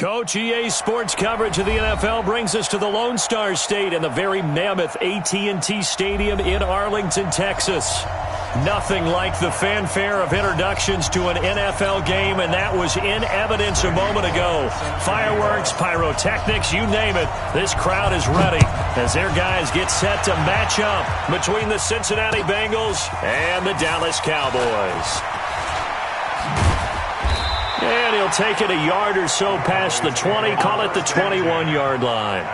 Coach, EA Sports coverage of the NFL brings us to the Lone Star State and the very mammoth AT&T Stadium in Arlington, Texas. Nothing like the fanfare of introductions to an NFL game, and that was in evidence a moment ago. Fireworks, pyrotechnics, you name it. This crowd is ready as their guys get set to match up between the Cincinnati Bengals and the Dallas Cowboys. And he'll take it a yard or so past the 20, call it the 21-yard line. I'm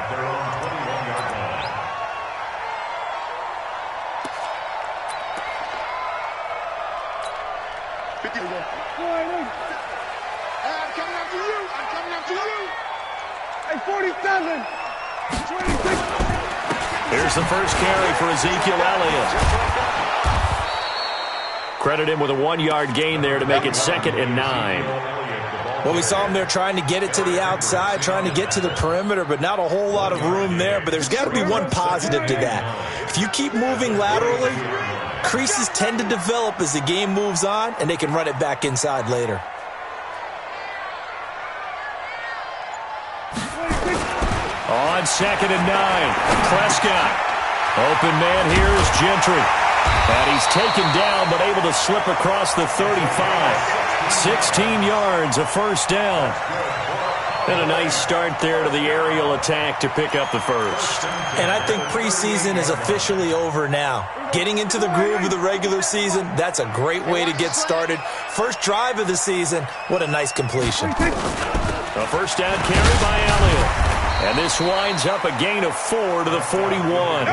coming after you. Hey, 47. 26. Here's the first carry for Ezekiel Elliott. Credit him with a 1-yard gain there to make it 2nd and 9. Well, we saw him there trying to get it to the outside, trying to get to the perimeter, but not a whole lot of room there. But there's got to be one positive to that. If you keep moving laterally, creases tend to develop as the game moves on, and they can run it back inside later. On 2nd and 9, Prescott. Open man here is Gentry. And he's taken down but able to slip across the 35. 16 yards, a first down. And a nice start there to the aerial attack to pick up the first. And I think preseason is officially over now. Getting into the groove of the regular season, that's a great way to get started. First drive of the season, what a nice completion. A first down carry by Elliott. And this winds up a gain of 4 to the 41.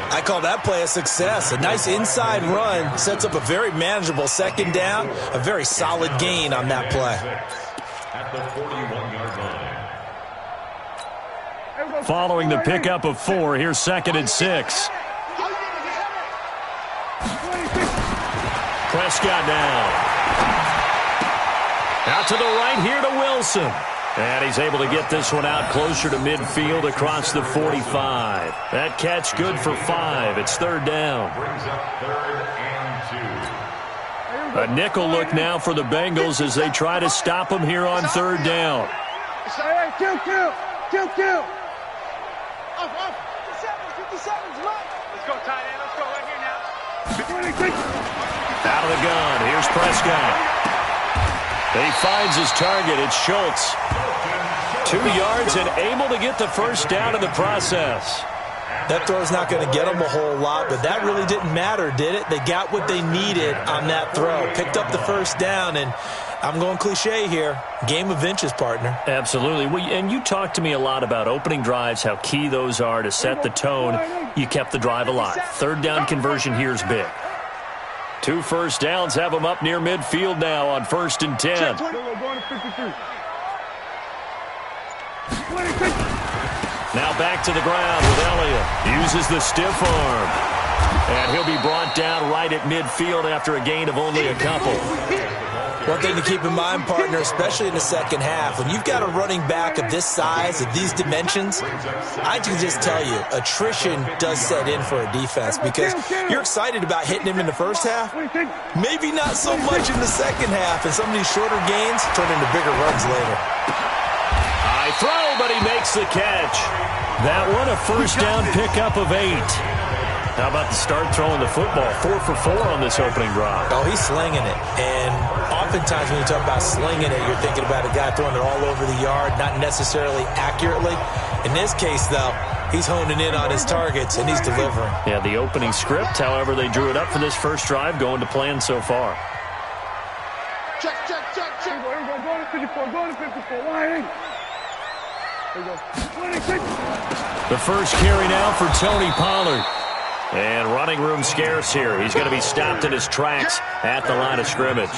I call that play a success. A nice inside run sets up a very manageable 2nd down. A very solid gain on that play. At the 41-yard line. Following the pickup of 4, here's 2nd and 6. Prescott now. Out to the right here to Wilson. And he's able to get this one out closer to midfield across the 45. That catch good for 5. It's 3rd down. Brings up 3rd and 2. A nickel look now for the Bengals as they try to stop him here on 3rd down. Kill. Off. 57's left. Let's go, tight end. Let's go right here now. Out of the gun. Here's Prescott. He finds his target. It's Schultz. 2 yards and able to get the first down in the process. That throw's not going to get them a whole lot, but that really didn't matter, did it? They got what they needed on that throw. Picked up the first down, and I'm going cliche here. Game of inches, partner. Absolutely. And you talked to me a lot about opening drives, how key those are to set the tone. You kept the drive alive. 3rd down conversion here is big. 2 first downs have them up near midfield now on 1st and 10. Now back to the ground with Elliott. Uses the stiff arm. And he'll be brought down right at midfield after a gain of only a couple. One thing to keep in mind, partner, especially in the second half, when you've got a running back of this size, of these dimensions, I can just tell you, attrition does set in for a defense because you're excited about hitting him in the first half, maybe not so much in the second half, and some of these shorter gains turn into bigger runs later. High throw, but he makes the catch. That one, a first down pickup of 8. How about the start throwing the football? 4 for 4 on this opening drive. Oh, he's slinging it. And oftentimes when you talk about slinging it, you're thinking about a guy throwing it all over the yard, not necessarily accurately. In this case, though, he's honing in on his targets, and he's delivering. Yeah, the opening script, however, they drew it up for this first drive, going to plan so far. Check. Go to 54. Line. There you go. 26. The first carry now for Tony Pollard. And running room scarce here. He's going to be stopped in his tracks at the line of scrimmage.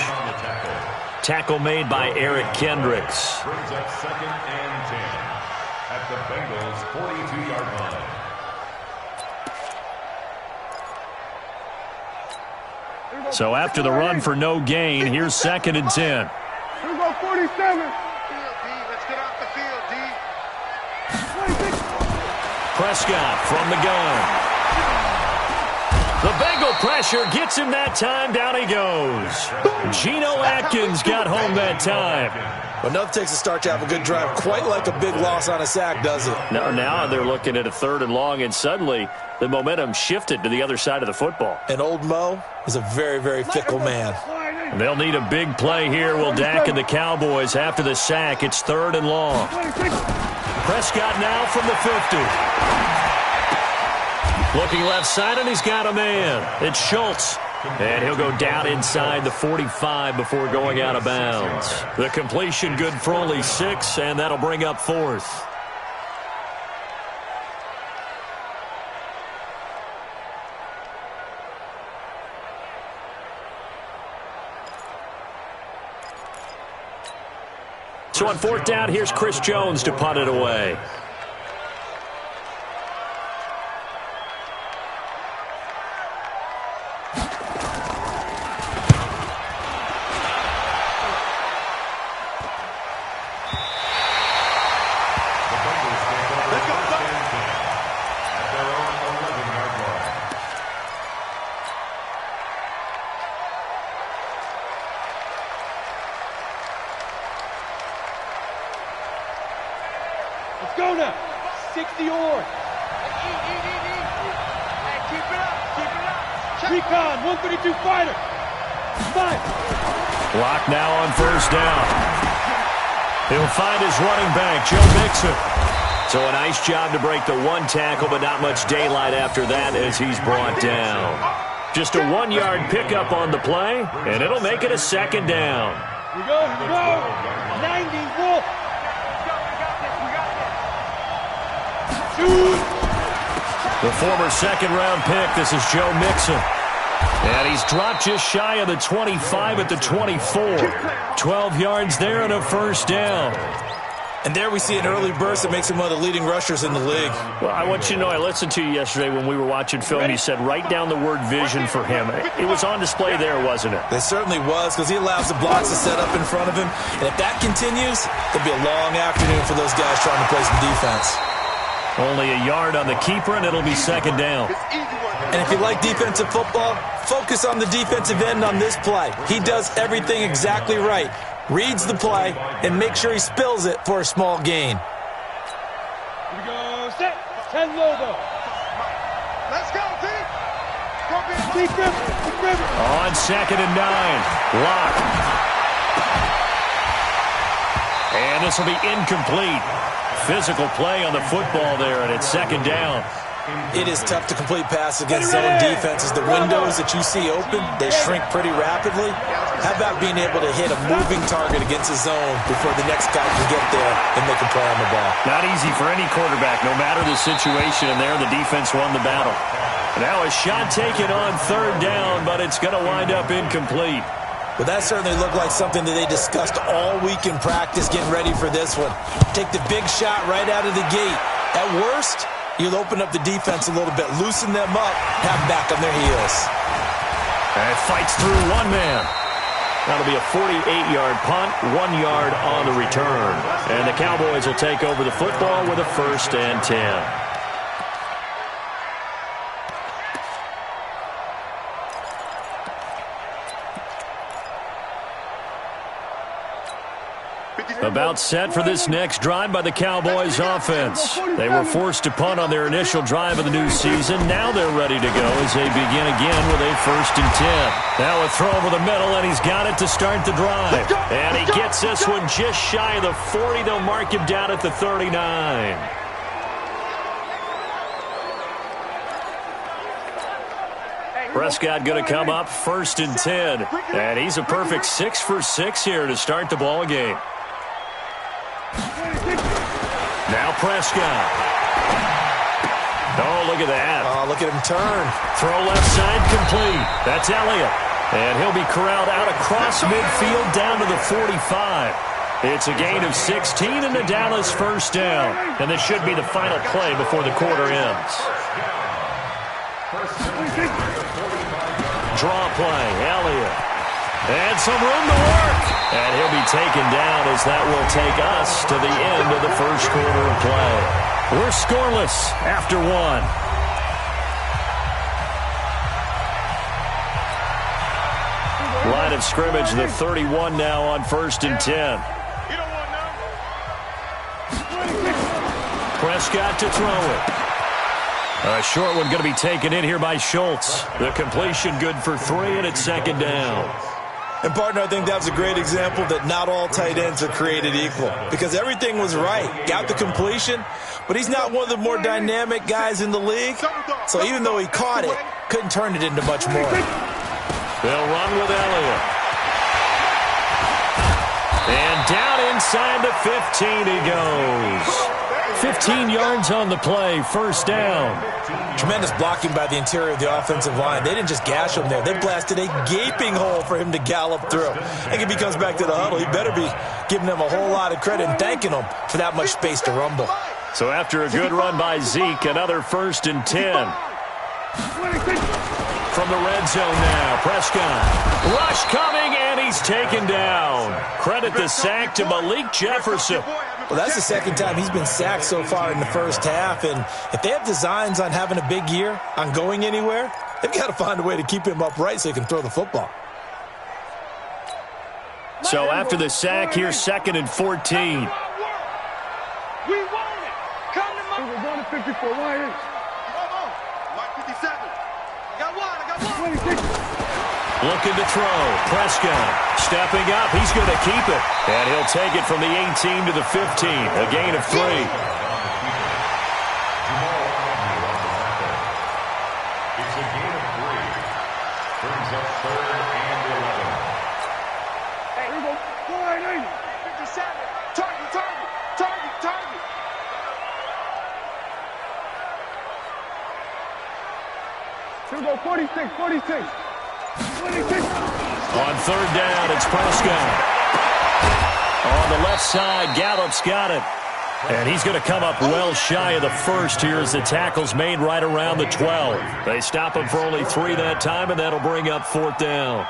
Tackle made by Eric Kendricks. Brings up 2nd and 10 at the Bengals' 42-yard line. So after the run for no gain, here's 2nd and 10. Here we go, 47. Let's get off the field, D. Prescott from the gun. The Bengal pressure gets him that time. Down he goes. Geno Atkins got home that time. Well, nothing takes a start to have a good drive, quite like a big loss on a sack, does it? Now they're looking at a 3rd and long, and suddenly the momentum shifted to the other side of the football. And old Mo is a very, very fickle man. And they'll need a big play here. Will Dak and the Cowboys after the sack. It's 3rd and long. Prescott now from the 50. Looking left side, and he's got a man. It's Schultz. And he'll go down inside the 45 before going out of bounds. The completion good for only 6, and that'll bring up 4th. So on 4th down, here's Chris Jones to punt it away. Go now. 60 or. Hey, keep it up. Keep it up. Recon, 132 fighter. 5. Block now on 1st down. He'll find his running back, Joe Mixon. So a nice job to break the 1 tackle, but not much daylight after that as he's brought down. Just a 1-yard pickup on the play, and it'll make it a 2nd down. Here we go. 90 Wolf. The former 2nd-round pick, this is Joe Mixon. And he's dropped just shy of the 25 at the 24. 12 yards there and a 1st down. And there we see an early burst that makes him one of the leading rushers in the league. Well, I want you to know, I listened to you yesterday when we were watching film. You said write down the word vision for him. It was on display there, wasn't it? It certainly was, because he allows the blocks to set up in front of him. And if that continues, it'll be a long afternoon for those guys trying to play some defense. Only a yard on the keeper, and it'll be 2nd down. And if you like defensive football, focus on the defensive end on this play. He does everything exactly right. Reads the play and make sure he spills it for a small gain. Here we go. Set. 10 logo. Let's go, team. On 2nd and 9. Lock. And this will be incomplete. Physical play on the football there, and it's 2nd down. It is tough to complete passes against zone defenses. The windows that you see open, they shrink pretty rapidly. How about being able to hit a moving target against a zone before the next guy can get there and make a play on the ball? Not easy for any quarterback, no matter the situation, and there the defense won the battle. Now a shot taken on 3rd down, but it's going to wind up incomplete. Well, that certainly looked like something that they discussed all week in practice getting ready for this one. Take the big shot right out of the gate. At worst, you'll open up the defense a little bit, loosen them up, have them back on their heels. And fights through one man. That'll be a 48-yard punt, 1 yard on the return. And the Cowboys will take over the football with a 1st and 10. About set for this next drive by the Cowboys offense. They were forced to punt on their initial drive of the new season. Now they're ready to go as they begin again with a 1st and 10. Now a throw over the middle, and he's got it to start the drive. And he gets this one just shy of the 40. They'll mark him down at the 39. Prescott going to come up 1st and 10. And he's a perfect 6 for 6 here to start the ball game. Now Prescott. Oh, look at that. Oh, look at him turn. Throw left side complete. That's Elliott. And he'll be corralled out across midfield down to the 45. It's a gain of 16 and the Dallas 1st down. And this should be the final play before the quarter ends. Draw play, Elliott. And some room to work. And he'll be taken down as that will take us to the end of the 1st quarter of play. We're scoreless after 1. Line of scrimmage, the 31 now on 1st and 10. Prescott to throw it. A short one going to be taken in here by Schultz. The completion good for 3, and it's second down. And, partner, I think that was a great example that not all tight ends are created equal because everything was right. Got the completion, but he's not one of the more dynamic guys in the league. So even though he caught it, couldn't turn it into much more. They'll run with Elliott. And down inside the 15 he goes. 15 yards on the play, first down. Tremendous blocking by the interior of the offensive line. They didn't just gash him there. They blasted a gaping hole for him to gallop through. I think if he comes back to the huddle, he better be giving them a whole lot of credit and thanking them for that much space to rumble. So after a good run by Zeke, another 1st and 10. From the red zone now, Prescott. Rush coming, and he's taken down. Credit the sack to Malik Jefferson. Well, that's the second time he's been sacked so far in the first half, and if they have designs on having a big year, on going anywhere, they've got to find a way to keep him upright so he can throw the football. So after the sack, here's 2nd and 14. We want it. Come to my... We're going to 54. Why is? Come on. Mark 57. I got one. 26. Looking to throw. Prescott stepping up. He's going to keep it. And he'll take it from the 18 to the 15. A gain of 3. It's a gain of 3. Brings up 3rd and 11. Hey, here we go. 480. 57. Target. Here we go. 46. 26. On 3rd down, it's Prescott. On the left side, Gallup's got it. And he's going to come up well shy of the first here as the tackle's made right around the 12. They stop him for only 3 that time, and that'll bring up 4th down.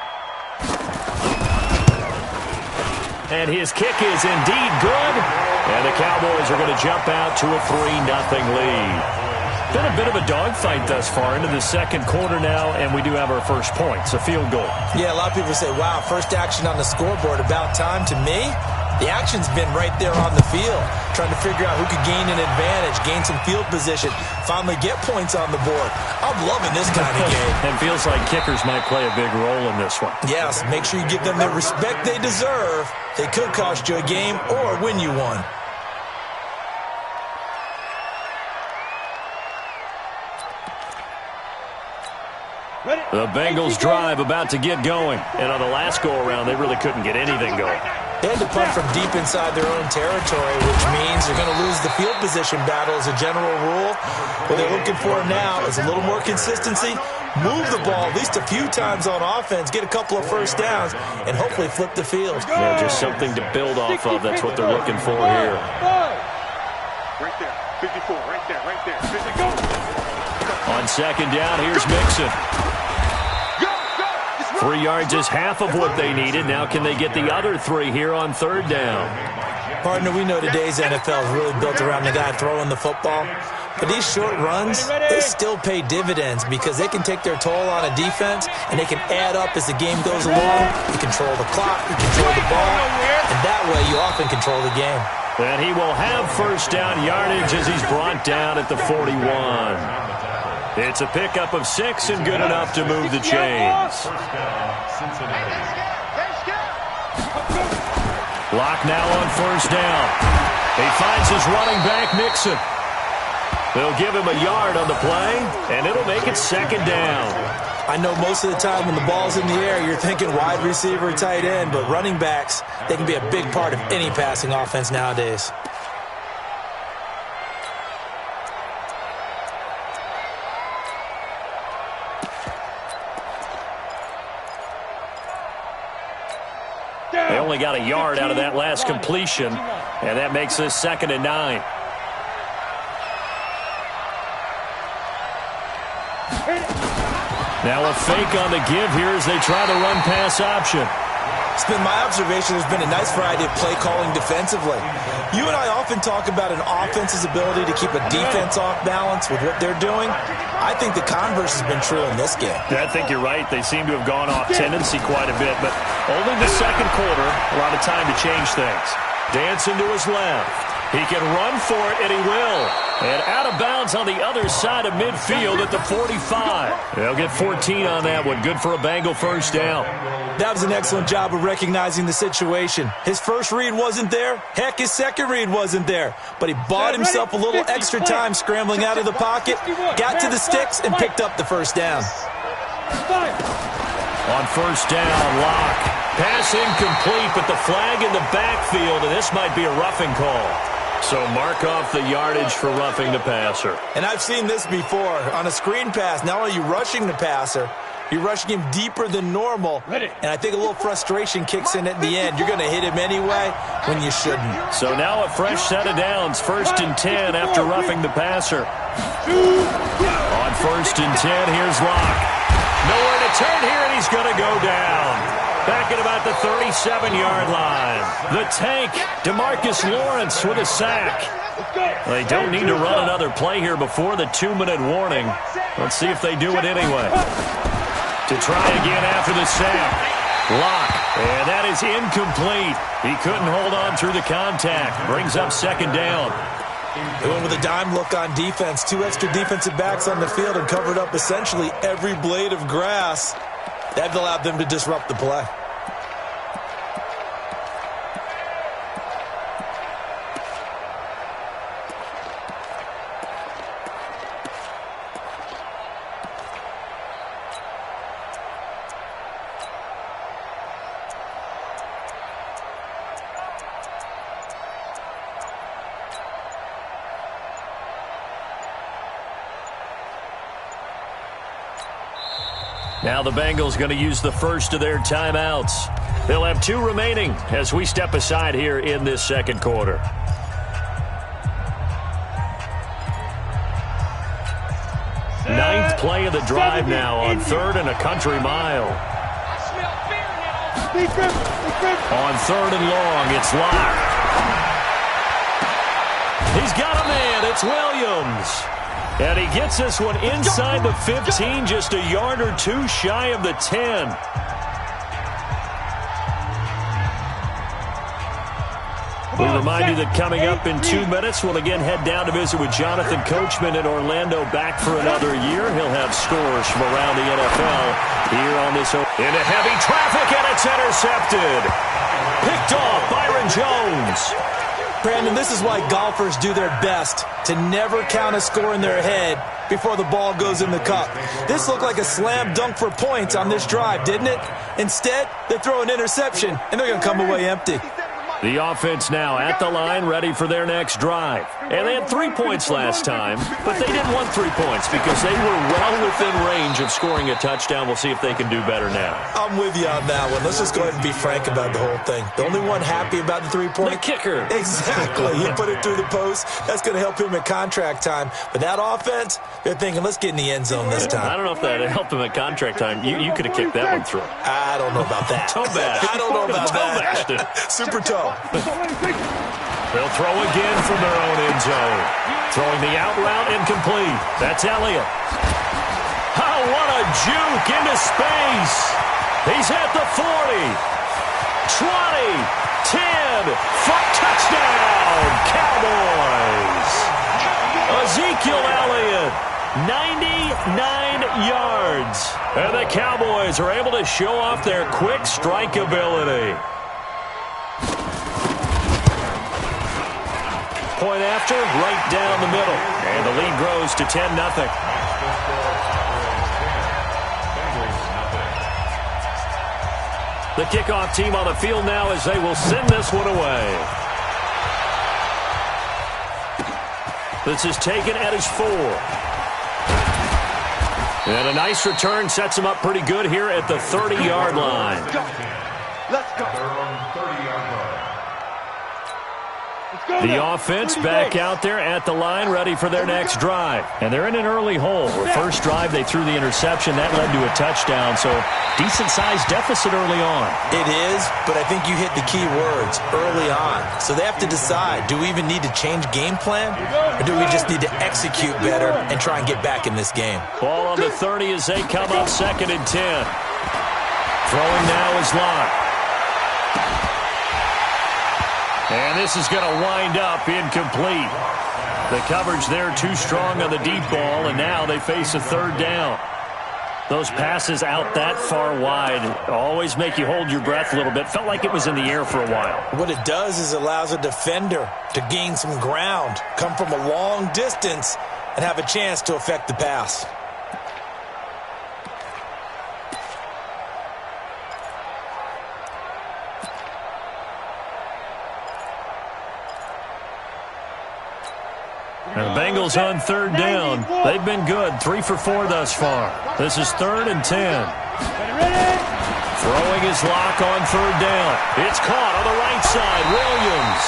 And his kick is indeed good. And the Cowboys are going to jump out to a 3-0 lead. Been a bit of a dogfight thus far into the second quarter now, and we do have our first point. It's a field goal. Yeah, a lot of people say, wow, first action on the scoreboard, about time. To me, the action's been right there on the field, trying to figure out who could gain an advantage, gain some field position, finally get points on the board. I'm loving this kind of game. And feels like kickers might play a big role in this one. Yes, make sure you give them the respect they deserve. They could cost you a game or win you one. The Bengals drive about to get going. And on the last go-around, they really couldn't get anything going. They had to punt from deep inside their own territory, which means they're going to lose the field position battle as a general rule. What they're looking for now is a little more consistency, move the ball at least a few times on offense, get a couple of first downs, and hopefully flip the field. Yeah, just something to build off of. That's what they're looking for here. Right there. 54. Right there. 50. On 2nd down, here's Mixon. 3 yards is half of what they needed. Now can they get the other 3 here on 3rd down? Partner, we know today's NFL is really built around the guy throwing the football. But these short runs, they still pay dividends because they can take their toll on a defense, and they can add up as the game goes along. You control the clock, you control the ball, and that way you often control the game. And he will have first down yardage as he's brought down at the 41. It's a pickup of 6 and good enough to move the chains. Lock now on 1st down. He finds his running back, Mixon. They'll give him a yard on the play, and it'll make it 2nd down. I know most of the time when the ball's in the air, you're thinking wide receiver, tight end, but running backs, they can be a big part of any passing offense nowadays. They only got a yard out of that last completion, and that makes this 2nd and 9. Now a fake on the give here as they try the run-pass option. It's been my observation there's been a nice variety of play calling defensively. You and I often talk about an offense's ability to keep a defense off balance with what they're doing. I think the converse has been true in this game. I think you're right. They seem to have gone off tendency quite a bit, but only the second quarter, a lot of time to change things. Dancing to his left. He can run for it, and he will. And out of bounds on the other side of midfield at the 45. They'll get 14 on that one. Good for a Bengal first down. That was an excellent job of recognizing the situation. His first read wasn't there. Heck, his second read wasn't there. But he bought himself a little extra time scrambling out of the pocket, got to the sticks, and picked up the first down. On first down, Locke. Pass incomplete, but the flag in the backfield, and this might be a roughing call. So mark off the yardage for roughing the passer. And I've seen this before. On a screen pass, not only are you rushing the passer, you're rushing him deeper than normal. And I think a little frustration kicks in at the end. You're going to hit him anyway when you shouldn't. So now a fresh set of downs. 1st and 10 after roughing the passer. On 1st and 10, here's Locke. Nowhere to turn here, and he's going to go down. Back at about the 37-yard line. The tank, DeMarcus Lawrence with a sack. They don't need to run another play here before the 2-minute warning. Let's see if they do it anyway. To try again after the sack. Locke, and that is incomplete. He couldn't hold on through the contact. Brings up 2nd down. They went with a dime look on defense. 2 extra defensive backs on the field and covered up essentially every blade of grass. That allowed them to disrupt the play. Now the Bengals going to use the first of their timeouts. They'll have 2 remaining as we step aside here in this 2nd quarter. Ninth play of the drive now on 3rd and a country mile. On 3rd and long, it's Locke. He's got a man. It's Williams. And he gets this one inside the 15, just a yard or 2 shy of the 10. We remind you that coming up in 2 minutes, we'll again head down to visit with Jonathan Coachman in Orlando, back for another year. He'll have scores from around the NFL here on this. Into heavy traffic, and it's intercepted. Picked off Byron Jones. Brandon, this is why golfers do their best to never count a score in their head before the ball goes in the cup. This looked like a slam dunk for points on this drive, didn't it? Instead, they throw an interception, and they're going to come away empty. The offense now at the line, ready for their next drive. And they had 3 points last time, but they didn't want 3 points because they were well within range of scoring a touchdown. We'll see if they can do better now. I'm with you on that one. Let's just go ahead and be frank about the whole thing. The only one happy about the 3-point? The kicker. Exactly. He put it through the post. That's going to help him at contract time. But that offense, they're thinking, let's get in the end zone this time. I don't know if that helped him at contract time. You could have kicked that one through. I don't know about that. Toe bash. I don't know about that. Super toe. They'll throw again from their own end zone. Throwing the out route incomplete. That's Elliott. Oh, what a juke into space. He's at the 40. 20. 10. Touchdown, Cowboys. Ezekiel Elliott. 99 yards. And the Cowboys are able to show off their quick strike ability. Point after, right down the middle. And the lead grows to 10-0. The kickoff team on the field now as they will send this one away. This is taken at his 4. And a nice return sets him up pretty good here at the 30-yard line. Let's go. The offense back out there at the line, ready for their next drive. And they're in an early hole. The first drive, they threw the interception. That led to a touchdown, so decent-sized deficit early on. It is, but I think you hit the key words, early on. So they have to decide, do we even need to change game plan, or do we just need to execute better and try and get back in this game? Ball on the 30 as they come up 2nd and 10. Throwing now is Locke. And this is going to wind up incomplete. The coverage there too strong on the deep ball, and now they face a third down. Those passes out that far wide always make you hold your breath a little bit. Felt like it was in the air for a while. What it does is allows a defender to gain some ground, come from a long distance, and have a chance to affect the pass. And the Bengals on third down. They've been good, 3 for 4 thus far. This is 3rd and 10. Throwing his lock on third down. It's caught on the right side. Williams.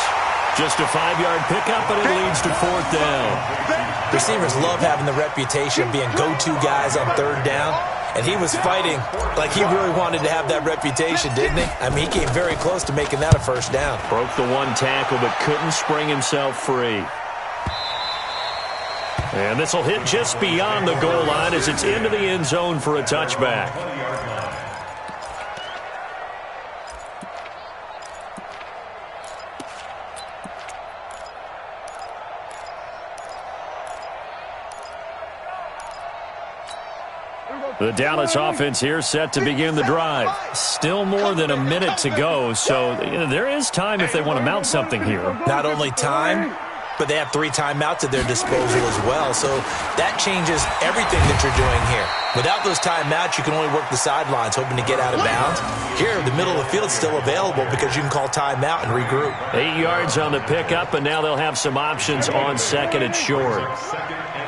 Just a 5-yard pickup, and it leads to 4th down. Receivers love having the reputation of being go-to guys on third down. And he was fighting like he really wanted to have that reputation, didn't he? I mean, he came very close to making that a first down. Broke the one tackle, but couldn't spring himself free. And this will hit just beyond the goal line as it's into the end zone for a touchback. The Dallas offense here set to begin the drive. Still more than a minute to go, so there is time if they want to mount something here. Not only time, but they have 3 timeouts at their disposal as well. So that changes everything that you're doing here. Without those timeouts, you can only work the sidelines, hoping to get out of bounds. Here, the middle of the field is still available because you can call timeout and regroup. 8 yards on the pickup, and now they'll have some options on second and short.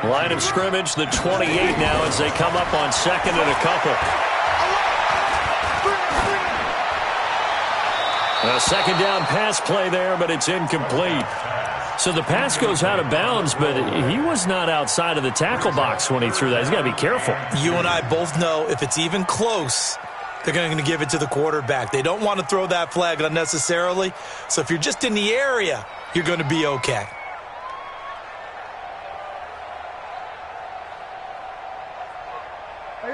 Line of scrimmage, the 28 now as they come up on second and a couple. A second down pass play there, but it's incomplete. So the pass goes out of bounds, but he was not outside of the tackle box when he threw that. He's got to be careful. You and I both know if it's even close, they're going to give it to the quarterback. They don't want to throw that flag unnecessarily. So if you're just in the area, you're going to be okay.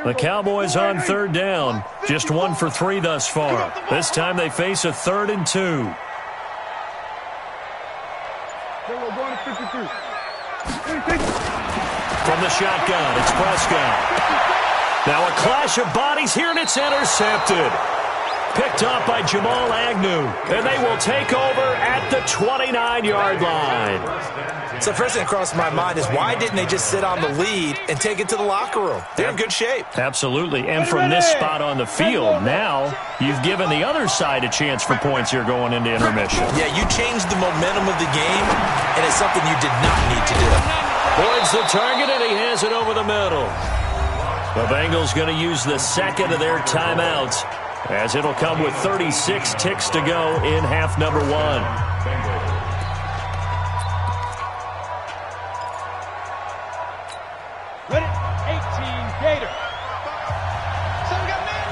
The Cowboys on third down. Just 1 for 3 thus far. This time they face a 3rd and 2. From the shotgun, it's Prescott. Now a clash of bodies here, and it's intercepted. Picked up by Jamal Agnew, and they will take over at the 29-yard line. So first thing that crossed my mind is why didn't they just sit on the lead and take it to the locker room? They're in good shape. Absolutely, and from this spot on the field, now you've given the other side a chance for points here going into intermission. Yeah, you changed the momentum of the game, and it's something you did not need to do. Boyd's the target, and he has it over the middle. The Bengals going to use the second of their timeouts, as it'll come with 36 ticks to go in half number 1. Ready? 18, Gator. So we got man.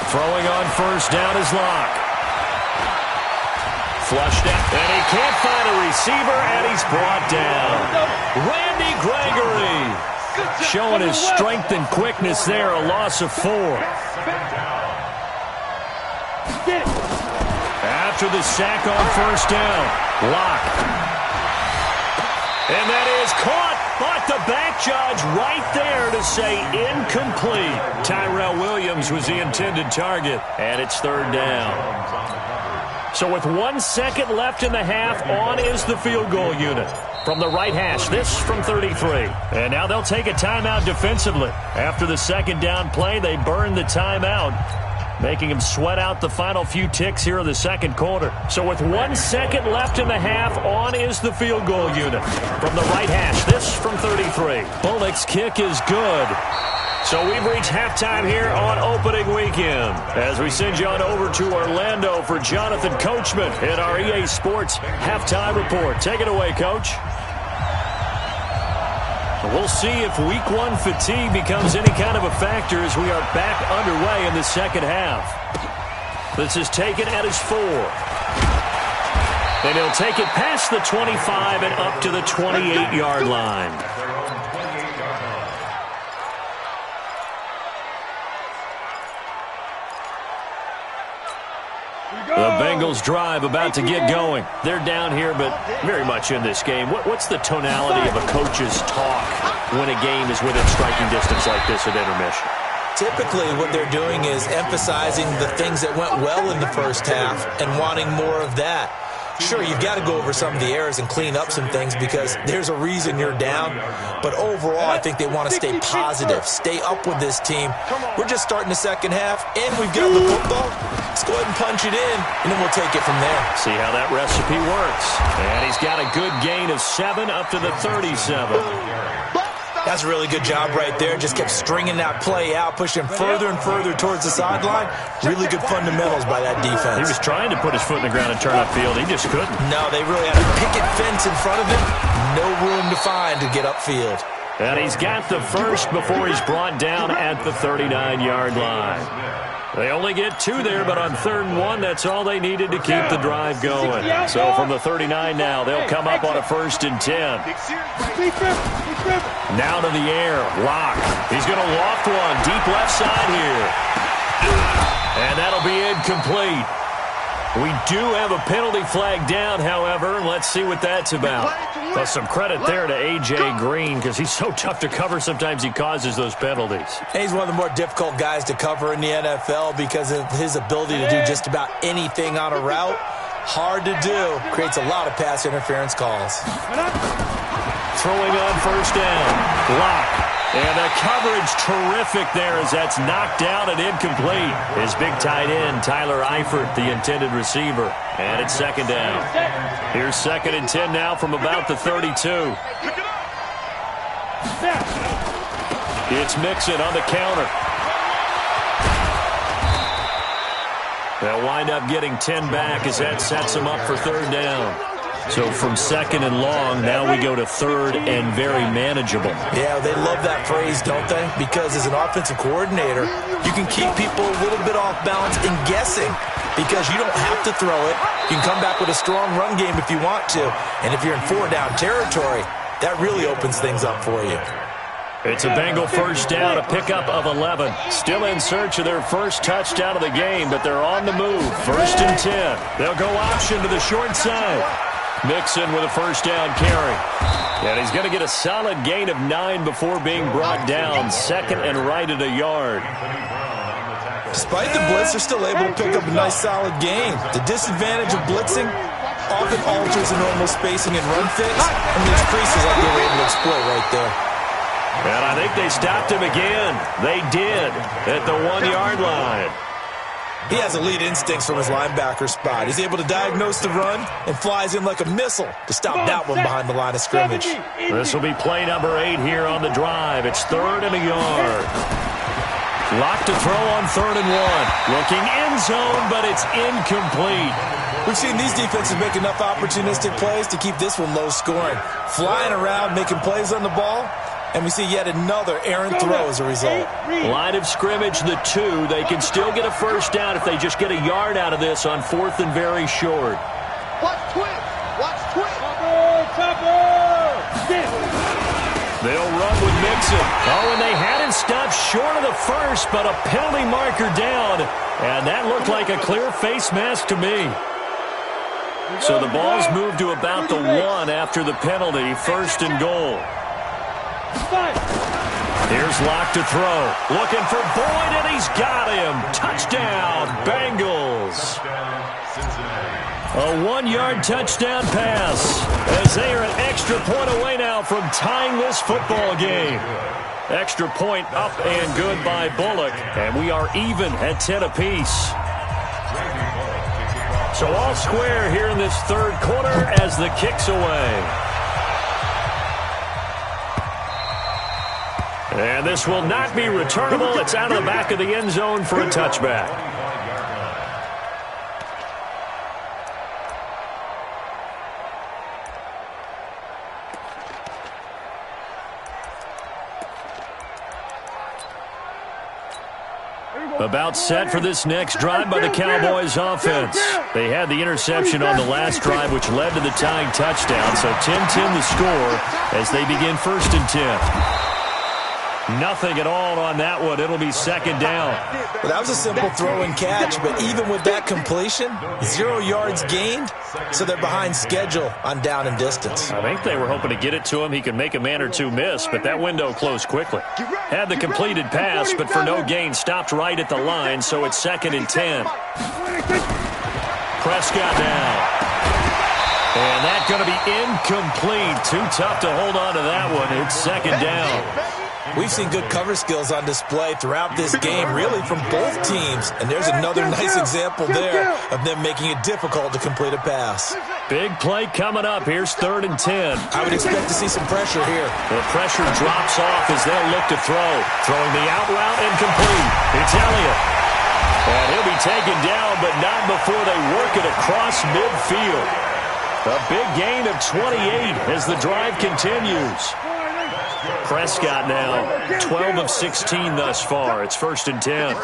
Throwing on first down is Locke. Flushed out, and he can't find a receiver, and he's brought down. Randy Gregory showing his strength and quickness there, a loss of 4. After the sack on first down, Locke. And that is caught, but the back judge right there to say incomplete. Tyrell Williams was the intended target, and it's 3rd down. So with 1 second left in the half, on is the field goal unit. From the right hash, this from 33. And now they'll take a timeout defensively. After the second down play, they burn the timeout, making them sweat out the final few ticks here in the second quarter. So with 1 second left in the half, on is the field goal unit. From the right hash, this from 33. Bullock's kick is good. So we've reached halftime here on opening weekend as we send you on over to Orlando for Jonathan Coachman in our EA Sports Halftime Report. Take it away, Coach. We'll see if Week 1 fatigue becomes any kind of a factor as we are back underway in the second half. This is taken at his 4. And he'll take it past the 25 and up to the 28-yard line. The Bengals drive about to get going. They're down here, but very much in this game. What's the tonality of a coach's talk when a game is within striking distance like this at intermission? Typically, what they're doing is emphasizing the things that went well in the first half and wanting more of that. Sure, you've got to go over some of the errors and clean up some things because there's a reason you're down. But overall, I think they want to stay positive, stay up with this team. We're just starting the second half, and we've got the football. Let's go ahead and punch it in, and then we'll take it from there. See how that recipe works. And he's got a good gain of 7 up to the 37. That's a really good job right there. Just kept stringing that play out, pushing further and further towards the sideline. Really good fundamentals by that defense. He was trying to put his foot in the ground and turn upfield. He just couldn't. No, they really had a picket fence in front of him. No room to find to get upfield. And he's got the first before he's brought down at the 39-yard line. They only get 2 there, but on 3rd and 1, that's all they needed to keep the drive going. So from the 39 now, they'll come up on a 1st and 10. Now to the air, Locke. He's going to loft one deep left side here. And that'll be incomplete. We do have a penalty flag down, however. Let's see what that's about. Well, some credit there to A.J. Green because he's so tough to cover. Sometimes he causes those penalties. And he's one of the more difficult guys to cover in the NFL because of his ability to do just about anything on a route. Hard to do. Creates a lot of pass interference calls. Throwing on 1st down. Locke. And the coverage terrific there as that's knocked down and incomplete. His big tight end, Tyler Eifert, the intended receiver. And it's 2nd down. Here's 2nd and 10 now from about the 32. It's Mixon on the counter. They'll wind up getting 10 back as that sets them up for 3rd down. So from 2nd and long, now we go to 3rd and very manageable. Yeah, they love that phrase, don't they? Because as an offensive coordinator, you can keep people a little bit off balance and guessing because you don't have to throw it. You can come back with a strong run game if you want to. And if you're in 4-down territory, that really opens things up for you. It's a Bengal 1st down, a pickup of 11. Still in search of their first touchdown of the game, but they're on the move. 1st and 10. They'll go option to the short side. Mixon with a 1st down carry. And he's going to get a solid gain of 9 before being brought down. 2nd and right at a yard. Despite the blitz, they're still able to pick up a nice solid gain. The disadvantage of blitzing often alters the normal spacing and run fits, and these creases like they were able to exploit right there. And I think they stopped him again. They did at the 1-yard line. He has elite instincts from his linebacker spot. He's able to diagnose the run and flies in like a missile to stop that one behind the line of scrimmage. This will be play number 8 here on the drive. It's 3rd and a yard. Locke to throw on 3rd and 1. Looking end zone, but it's incomplete. We've seen these defenses make enough opportunistic plays to keep this one low scoring. Flying around, making plays on the ball. And we see yet another errant throw as a result. Line of scrimmage, the 2. They can still get a 1st down if they just get a yard out of this on 4th and very short. Watch twist. Watch twist. They'll run with Mixon. Oh, and they had him stopped short of the 1st, but a penalty marker down. And that looked like a clear face mask to me. So the ball's moved to about the 1 after the penalty. 1st and goal. Here's Locke to throw. Looking for Boyd, and he's got him. Touchdown, Bengals. A 1-yard touchdown pass as they are an extra point away now from tying this football game. Extra point up and good by Bullock, and we are even at 10 apiece. So all square here in this 3rd quarter as the kick's away. And this will not be returnable. It's out of the back of the end zone for a touchback. About set for this next drive by the Cowboys offense. They had the interception on the last drive, which led to the tying touchdown. So 10-10 the score as they begin 1st and 10. Nothing at all on that one. It'll be second down. Well, that was a simple throw and catch, but even with that completion, 0 yards gained, so they're behind schedule on down and distance. I think they were hoping to get it to him. He could make a man or two miss, but that window closed quickly. Had the completed pass, but for no gain, stopped right at the line, so it's 2nd and 10. Prescott now. And that's going to be incomplete. Too tough to hold on to that one. It's 2nd down. We've seen good cover skills on display throughout this game, really from both teams. And there's another nice example there of them making it difficult to complete a pass. Big play coming up. Here's 3rd and 10. I would expect to see some pressure here. The pressure drops off as they'll look to throw. Throwing the out route incomplete. It's Elliott. And he'll be taken down, but not before they work it across midfield. A big gain of 28 as the drive continues. Prescott now 12 of 16 thus far. It's 1st and 10.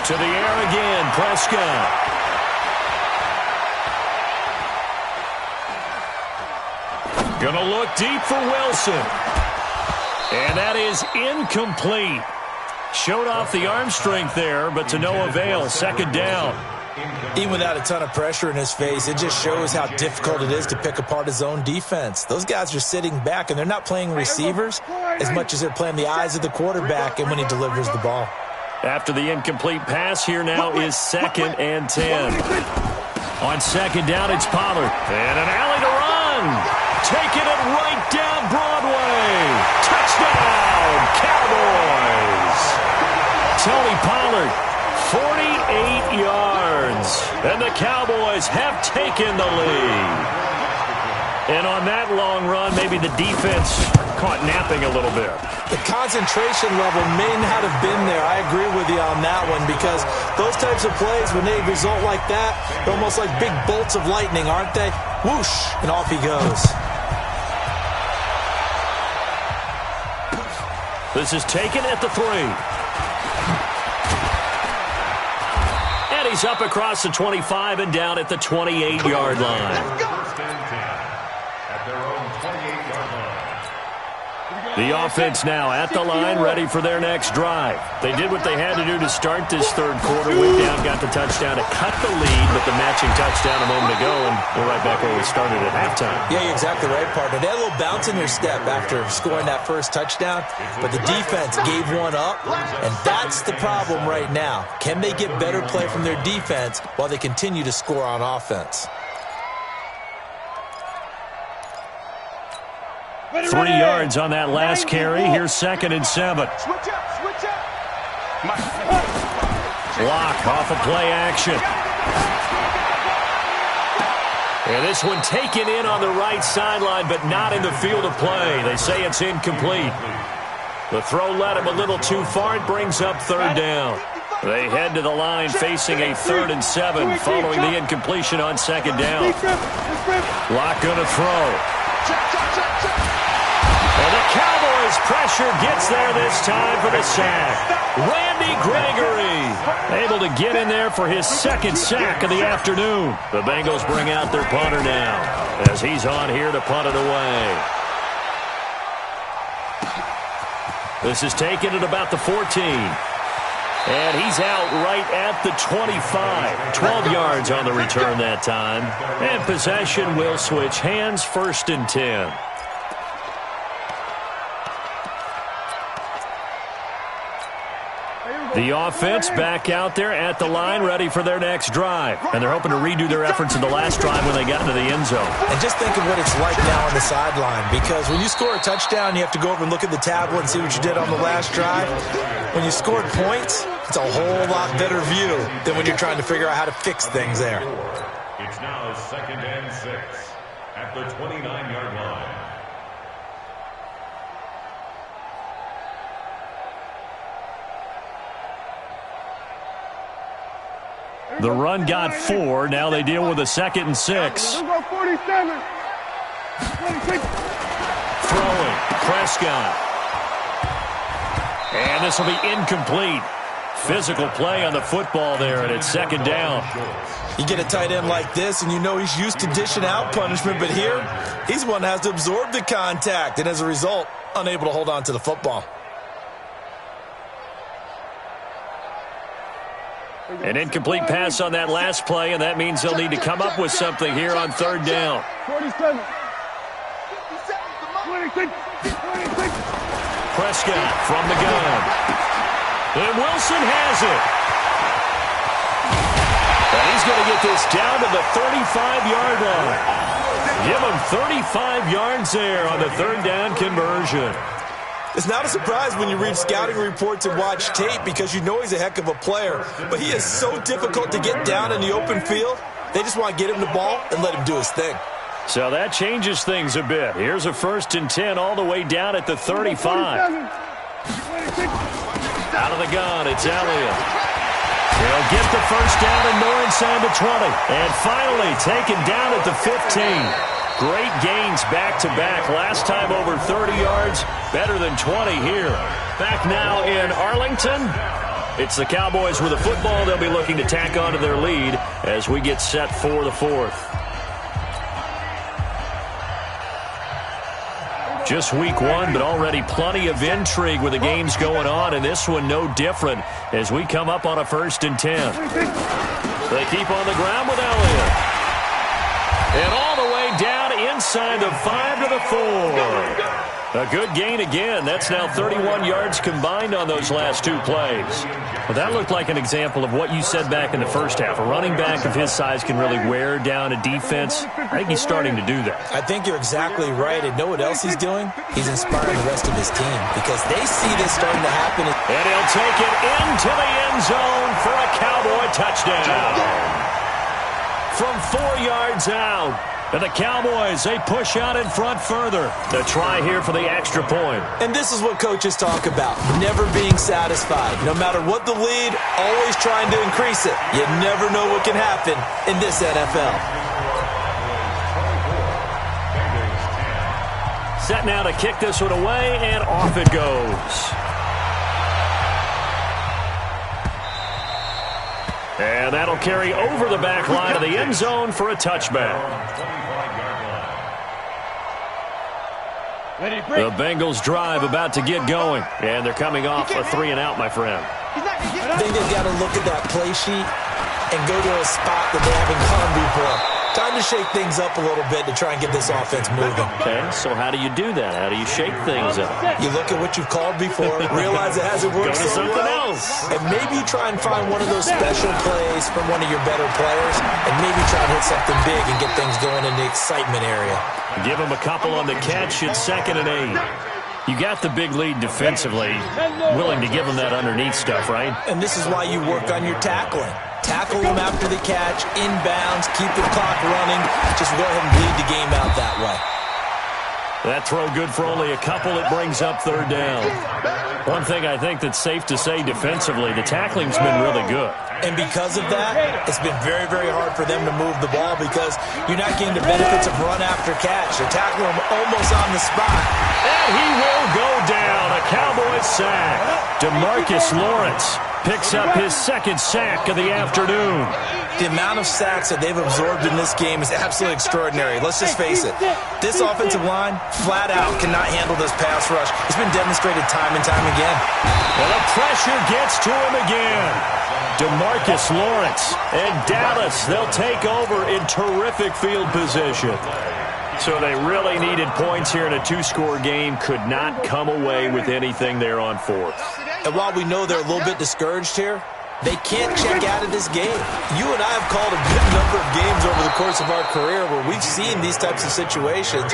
To the air again, Prescott. Gonna look deep for Wilson. And that is incomplete. Showed off the arm strength there, but to no avail. 2nd down. Even without a ton of pressure in his face, it just shows how difficult it is to pick apart his own defense. Those guys are sitting back, and they're not playing receivers as much as they're playing the eyes of the quarterback and when he delivers the ball. After the incomplete pass, here now is 2nd and 10. On 2nd down, it's Pollard. And an alley to run. Taking it right down Broadway. Touchdown, Cowboys. Tony Pollard, 48 yards. And the Cowboys have taken the lead. And on that long run, maybe the defense caught napping a little bit. The concentration level may not have been there. I agree with you on that one because those types of plays, when they result like that, they're almost like big bolts of lightning, aren't they? Whoosh, and off he goes. This is taken at the 3. And he's up across the 25 and down at the 28-yard line. The offense now at the line, ready for their next drive. They did what they had to do to start this 3rd quarter. Went down, got the touchdown to cut the lead, but the matching touchdown a moment ago, and we're right back where we started at halftime. Yeah, you're exactly right, partner. They had a little bounce in their step after scoring that first touchdown, but the defense gave one up, and that's the problem right now. Can they get better play from their defense while they continue to score on offense? 3 yards on that last carry. Here's 2nd and 7. Block off of play action. And this one taken in on the right sideline, but not in the field of play. They say it's incomplete. The throw led him a little too far. It brings up 3rd down. They head to the line facing a 3rd and 7 following the incompletion on 2nd down. Locke gonna throw. And the Cowboys pressure gets there this time for the sack. Randy Gregory able to get in there for his 2nd sack of the afternoon. The Bengals bring out their punter now as he's on here to punt it away. This is taken at about the 14. And he's out right at the 25. 12 yards on the return that time. And possession will switch hands, 1st and 10. The offense back out there at the line, ready for their next drive. And they're hoping to redo their efforts in the last drive when they got into the end zone. And just think of what it's like now on the sideline, because when you score a touchdown, you have to go over and look at the tablet and see what you did on the last drive. When you scored points, it's a whole lot better view than when you're trying to figure out how to fix things there. It's now 2nd and 6 at the 29-yard line. The run got 4. Now they deal with a 2nd and 6. Throwing. Prescott. And this will be incomplete. Physical play on the football there, and it's second down. You get a tight end like this, and you know he's used to dishing out punishment, but here, he's the one that has to absorb the contact, and as a result, unable to hold on to the football. An incomplete pass on that last play, and that means they'll need to come up with something here on third down. 47. 26. Prescott from the gun. And Wilson has it. And he's going to get this down to the 35-yard line. Give him 35 yards there on the third down conversion. It's not a surprise when you read scouting reports and watch tape because you know he's a heck of a player. But he is so difficult to get down in the open field. They just want to get him the ball and let him do his thing. So that changes things a bit. Here's a 1st and 10 all the way down at the 35. Out of the gun, it's Elliott. He'll get the first down and more inside the 20. And finally taken down at the 15. Great gains back-to-back. Last time over 30 yards, better than 20 here. Back now in Arlington. It's the Cowboys with the football. They'll be looking to tack onto their lead as we get set for the 4th. Just week 1, but already plenty of intrigue with the games going on, and this one no different as we come up on a 1st and 10. They keep on the ground with Elliott. And all the way down inside the 5 to the 4. A good gain again. That's now 31 yards combined on those last 2 plays. Well, that looked like an example of what you said back in the first half. A running back of his size can really wear down a defense. I think he's starting to do that. I think you're exactly right. And know what else he's doing? He's inspiring the rest of his team because they see this starting to happen. And he'll take it into the end zone for a Cowboy touchdown. From 4 yards out. And the Cowboys, they push out in front further. The try here for the extra point. And this is what coaches talk about, never being satisfied. No matter what the lead, always trying to increase it. You never know what can happen in this NFL. Set now to kick this one away, and off it goes. And that'll carry over the back line of the end zone for a touchback. The Bengals drive about to get going, and they're coming off a 3-and-out, my friend. I think they've got to look at that play sheet and go to a spot that they haven't gone before. Time to shake things up a little bit to try and get this offense moving. Okay, so how do you do that? How do you shake things up? You look at what you've called before, realize it hasn't worked so something well, else. And maybe you try and find one of those special plays from one of your better players, and maybe try and hit something big and get things going in the excitement area. Give them a couple on the catch. It's 2nd and 8. You got the big lead defensively, willing to give them that underneath stuff, right? And this is why you work on your tackling. Tackle them after the catch, inbounds, keep the clock running. Just go ahead and bleed the game out that way. That throw good for only a couple. It brings up 3rd down. One thing I think that's safe to say defensively, the tackling's been really good. And because of that, it's been very, very hard for them to move the ball because you're not getting the benefits of run after catch. They're tackling them almost on the spot. And he will go down. A Cowboys sack. DeMarcus Lawrence picks up his 2nd sack of the afternoon. The amount of sacks that they've absorbed in this game is absolutely extraordinary. Let's just face it. This offensive line, flat out, cannot handle this pass rush. It's been demonstrated time and time again. Well, the pressure gets to him again. DeMarcus Lawrence and Dallas, they'll take over in terrific field position. So they really needed points here in a 2-score game. Could not come away with anything there on 4th. And while we know they're a little bit discouraged here, they can't check out of this game. You and I have called a good number of games over the course of our career where we've seen these types of situations.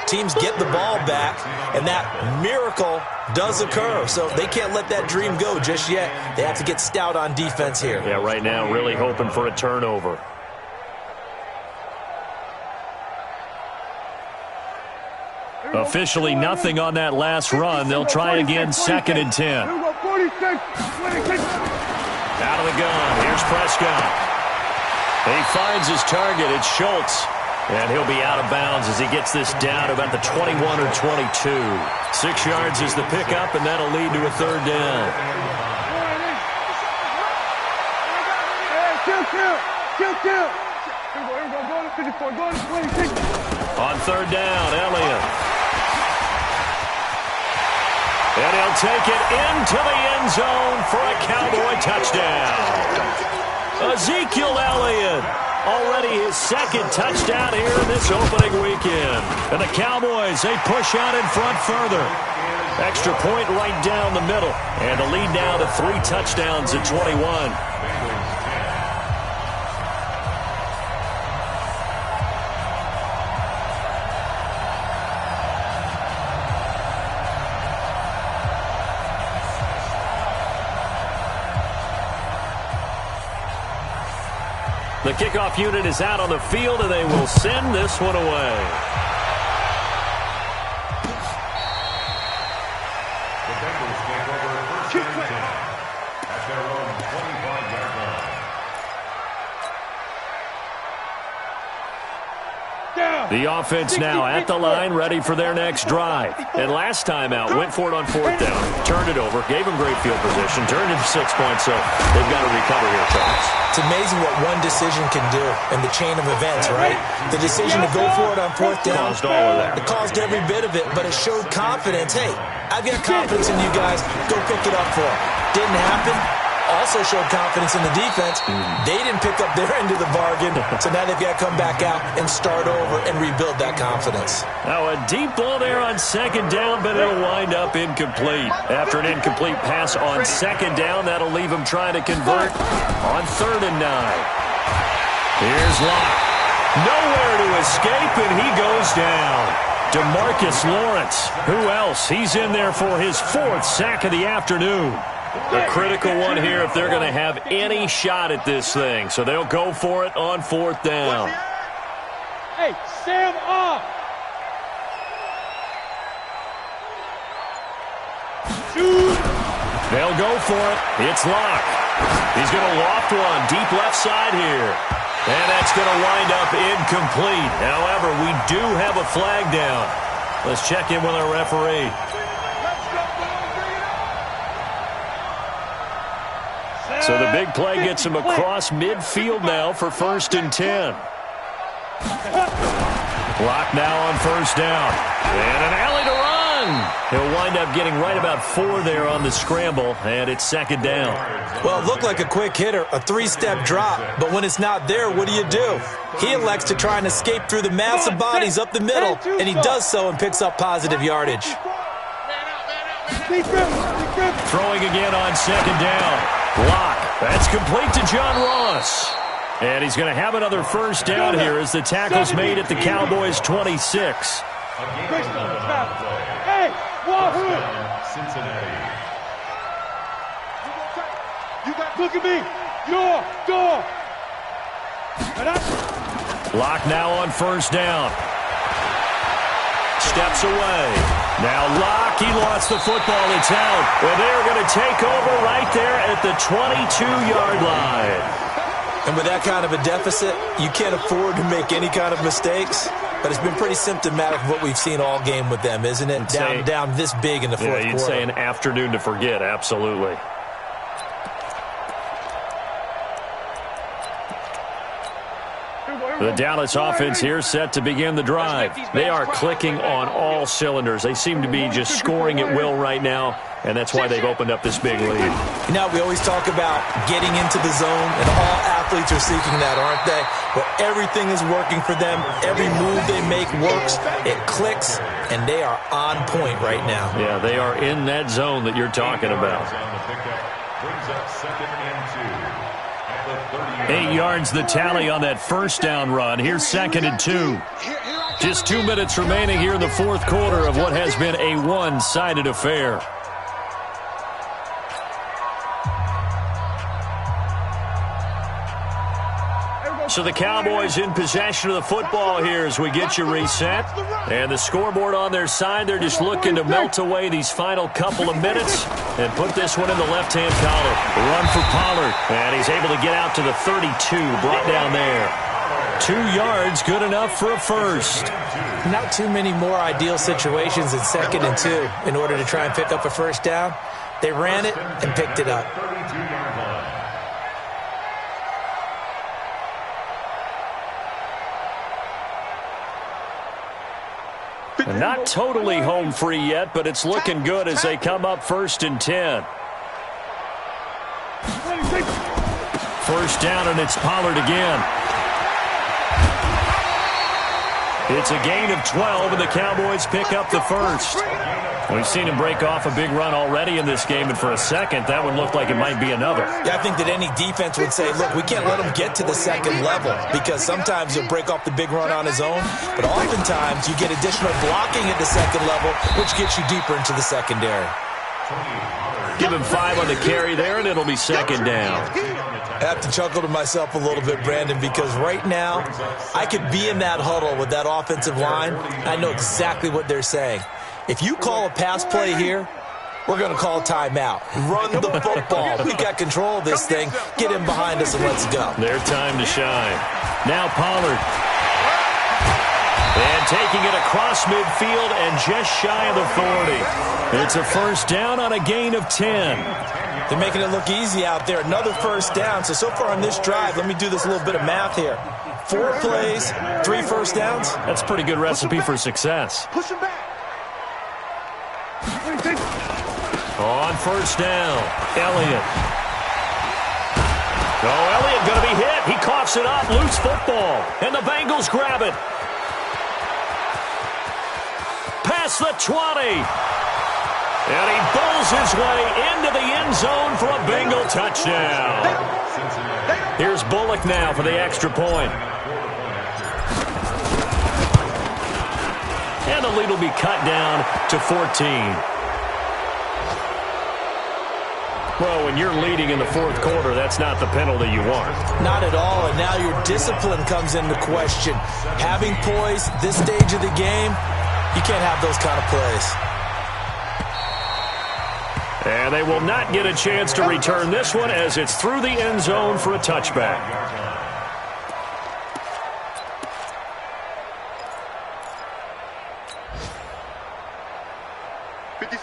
Teams get the ball back, and that miracle does occur. So they can't let that dream go just yet. They have to get stout on defense here. Yeah, right now really hoping for a turnover. Officially nothing on that last run. They'll try again, 2nd and 10. Out of the gun. Here's Prescott. He finds his target. It's Schultz. And he'll be out of bounds as he gets this down to about the 21 or 22. 6 yards is the pickup, and that'll lead to a 3rd down. Chill. Here we go. Go to 54. Go to 26. On third down, Elliott. And he'll take it into the end zone for a Cowboy touchdown. Ezekiel Elliott, already his second touchdown here in this opening weekend. And the Cowboys, they push out in front further. Extra point right down the middle. And the lead now to 3 touchdowns at 21. The kickoff unit is out on the field, and they will send this one away. The Bengals take over first and 10 at their own 25-yard line. The offense now at the line, ready for their next drive. And last time out, went for it on fourth down, turned it over, gave them great field position, turned it for 6 points, so they've got to recover here, Charles. It's amazing what one decision can do in the chain of events, right? The decision to go for it on fourth down. Caused all of that. It caused every bit of it, but it showed confidence. Hey, I've got confidence in you guys. Go pick it up for them. Didn't happen. Also showed confidence in the defense. They didn't pick up their end of the bargain, so now they've got to come back out and start over and rebuild that confidence. Now a deep ball there on second down, but it'll wind up incomplete. After an incomplete pass on second down, that'll leave him trying to convert on 3rd and 9. Here's Locke. Nowhere to escape, and he goes down. DeMarcus Lawrence. Who else? He's in there for his 4th sack of the afternoon. A critical one here if they're going to have any shot at this thing. So they'll go for it on 4th down. Hey, Sam off. Shoot. They'll go for it. It's Locke. He's going to loft one deep left side here. And that's going to wind up incomplete. However, we do have a flag down. Let's check in with our referee. So the big play gets him across midfield now for 1st and 10. Clock now on 1st down. And an alley to run. He'll wind up getting right about 4 there on the scramble, and it's 2nd down. Well, it looked like a quick hitter, a 3-step drop, but when it's not there, what do? He elects to try and escape through the mass of bodies up the middle, and he does so and picks up positive yardage. Throwing again on 2nd down. Block. That's complete to John Ross. And he's going to have another 1st down here as the tackle's made at the Cowboys' 26. Hey, Wahoo! Cincinnati. Look at me. Door. Lock now on 1st down. Steps away. Now Locke, he lost the football. It's out. Well, they're going to take over right there at the 22-yard line. And with that kind of a deficit, you can't afford to make any kind of mistakes. But it's been pretty symptomatic of what we've seen all game with them, isn't it? Down this big in the fourth quarter. Yeah, you'd say an afternoon to forget, absolutely. The Dallas offense here set to begin the drive. They are clicking on all cylinders. They seem to be just scoring at will right now, and that's why they've opened up this big lead. You know, we always talk about getting into the zone, and all athletes are seeking that, aren't they? Where everything is working for them, every move they make works, it clicks, and they are on point right now. Yeah, they are in that zone that you're talking about. Brings up 2nd and 2. 8 yards the tally on that 1st down run. Here's 2nd and 2. Just 2 minutes remaining here in the fourth quarter of what has been a one-sided affair. So the Cowboys in possession of the football here as we get you reset. And the scoreboard on their side, they're just looking to melt away these final couple of minutes and put this one in the left-hand column. Run for Pollard, and he's able to get out to the 32, brought down there. 2 yards, good enough for a first. Not too many more ideal situations in 2nd and 2 in order to try and pick up a first down. They ran it and picked it up. Not totally home free yet, but it's looking good as they come up 1st and 10. First down, and it's Pollard again. It's a gain of 12, and the Cowboys pick up the first. We've seen him break off a big run already in this game, and for a second, that would look like it might be another. Yeah, I think that any defense would say, look, we can't let him get to the second level, because sometimes he'll break off the big run on his own, but oftentimes you get additional blocking at the second level, which gets you deeper into the secondary. Give him 5 on the carry there, and it'll be second down. I have to chuckle to myself a little bit, Brandon, because right now I could be in that huddle with that offensive line. I know exactly what they're saying. If you call a pass play here, we're going to call a timeout. Run the football. We got control of this thing. Get him behind us and let's go. Their time to shine. Now Pollard. And taking it across midfield and just shy of the 40. It's a first down on a gain of 10. They're making it look easy out there. Another first down. So far on this drive, let me do this little bit of math here. 4 plays, 3 first downs. That's a pretty good recipe for success. Push him back. On first down, Elliott. Oh, Elliott going to be hit. He coughs it up. Loose football. And the Bengals grab it. Past the 20. And he bowls his way into the end zone for a Bengal touchdown. Here's Bullock now for the extra point. And the lead will be cut down to 14. Well, when you're leading in the fourth quarter, that's not the penalty you want. Not at all, and now your discipline comes into question. Having poise this stage of the game, you can't have those kind of plays. And they will not get a chance to return this one as it's through the end zone for a touchback.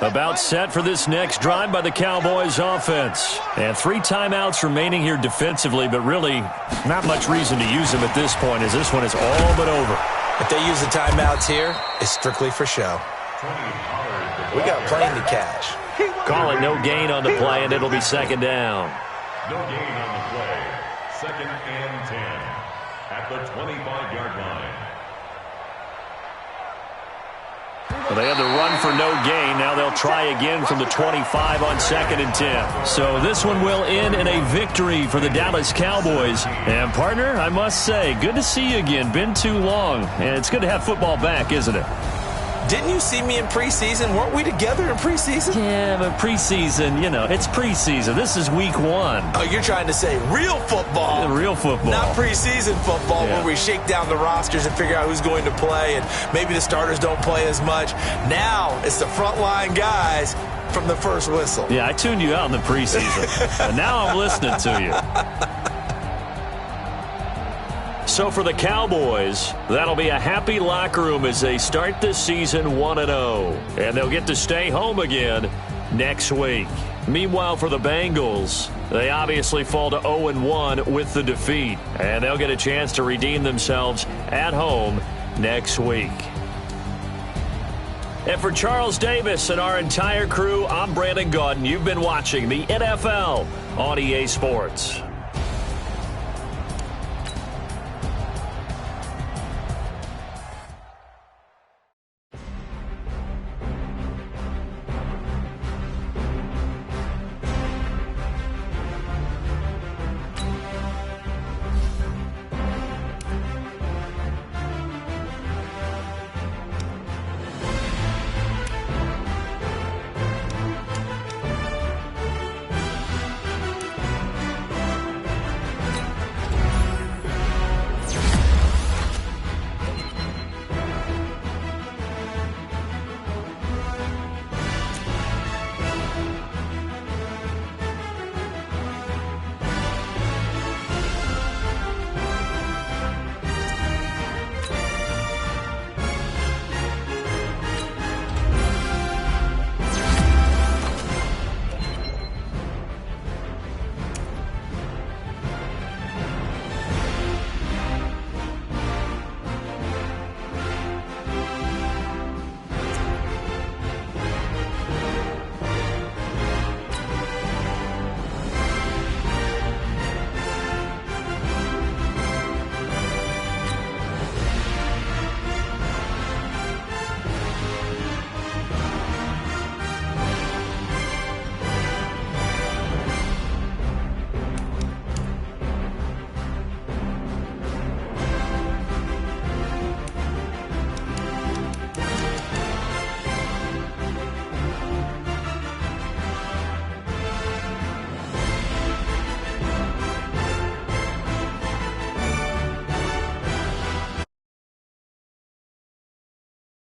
About set for this next drive by the Cowboys offense. And 3 timeouts remaining here defensively, but really not much reason to use them at this point as this one is all but over. If they use the timeouts here, it's strictly for show. We got a plane to catch. Call it no gain on the play, and it'll be second down. No gain on the play. 2nd and 10 at the 25-yard line. Well, they had the run for no gain. Now they'll try again from the 25 on 2nd and 10. So this one will end in a victory for the Dallas Cowboys. And, partner, I must say, good to see you again. Been too long. And it's good to have football back, isn't it? Didn't you see me in preseason? Weren't we together in preseason? Yeah, but preseason, you know, it's preseason. This is week 1. Oh, you're trying to say real football. Real football. Not preseason football where we shake down the rosters and figure out who's going to play, and maybe the starters don't play as much. Now it's the frontline guys from the first whistle. Yeah, I tuned you out in the preseason. And now I'm listening to you. So for the Cowboys, that'll be a happy locker room as they start this season 1-0. And they'll get to stay home again next week. Meanwhile, for the Bengals, they obviously fall to 0-1 with the defeat. And they'll get a chance to redeem themselves at home next week. And for Charles Davis and our entire crew, I'm Brandon Gaudin. You've been watching the NFL on EA Sports.